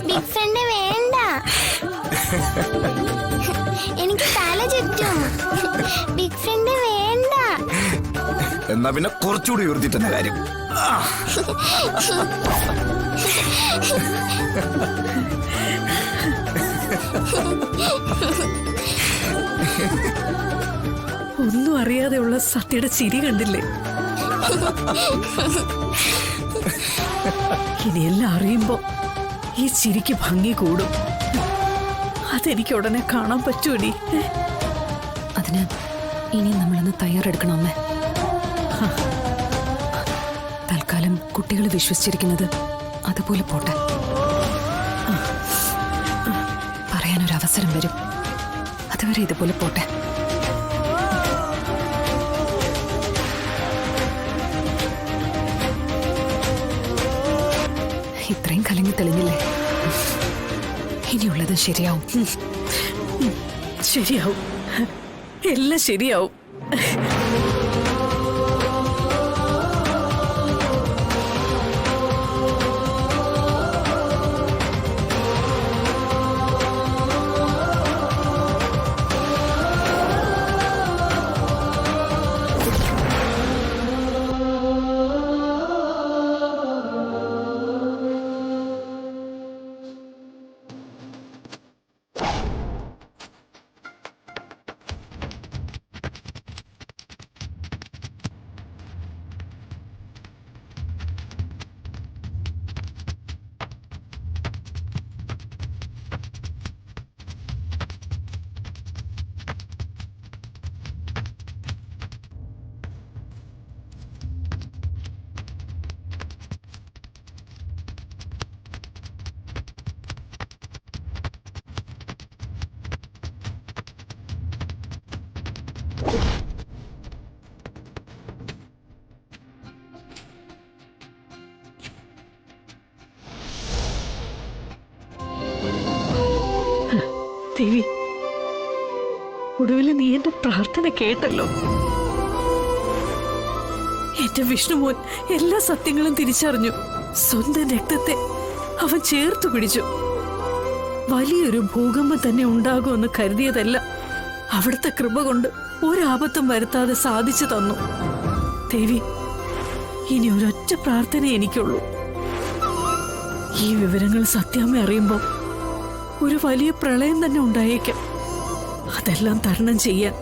Big front വേണ്ട, എനിക്ക് തല ചുറ്റും. ബിഗ് ഫ്രണ്ട് വേണ്ട. എന്നാ പിന്നെ കുറച്ചുകൂടി ഉയർത്തി തന്നെ കാര്യം. ഒന്നും അറിയാതെയുള്ള സത്യയുടെ ചിരി കണ്ടില്ലേ? ഇനിയെല്ലാം അറിയുമ്പോ ഈ ചിരിക്ക് ഭംഗി കൂടും. അതെനിക്ക് ഉടനെ കാണാൻ പറ്റൂടി. അതിന് ഇനി നമ്മളൊന്ന് തയ്യാറെടുക്കണം അമ്മേ. തൽക്കാലം കുട്ടികൾ വിശ്വസിച്ചിരിക്കുന്നത് അതുപോലെ പോട്ടെ. പറയാനൊരവസരം വരും. അതുവരെ ഇതുപോലെ പോട്ടെ. ഇത്രയും കലങ്ങി തെളിഞ്ഞില്ലേ? ഇനിയുള്ളത് ശരിയാവും. ശരിയാവും, എല്ലാം ശരിയാവും. ദേവി, ഒടുവിൽ നീ എന്റെ പ്രാർത്ഥന കേട്ടല്ലോ. എന്റെ വിഷ്ണുമോൻ എല്ലാ സത്യങ്ങളും തിരിച്ചറിഞ്ഞു. സ്വന്തം രക്തത്തെ അവൻ ചേർത്തു പിടിച്ചു. വലിയൊരു ഭൂകമ്പം തന്നെ ഉണ്ടാകുമെന്ന് കരുതിയതല്ല. അവിടുത്തെ കൃപ കൊണ്ട് ഒരാപത്തും വരുത്താതെ സാധിച്ചു തന്നു. ദേവി, ഇനി ഒരൊറ്റ പ്രാർത്ഥന എനിക്കുള്ളൂ. ഈ വിവരങ്ങൾ സത്യാമ്മ അറിയുമ്പോൾ ഒരു വലിയ പ്രളയം തന്നെ ഉണ്ടായേക്കാം. അതെല്ലാം തരണം ചെയ്യാൻ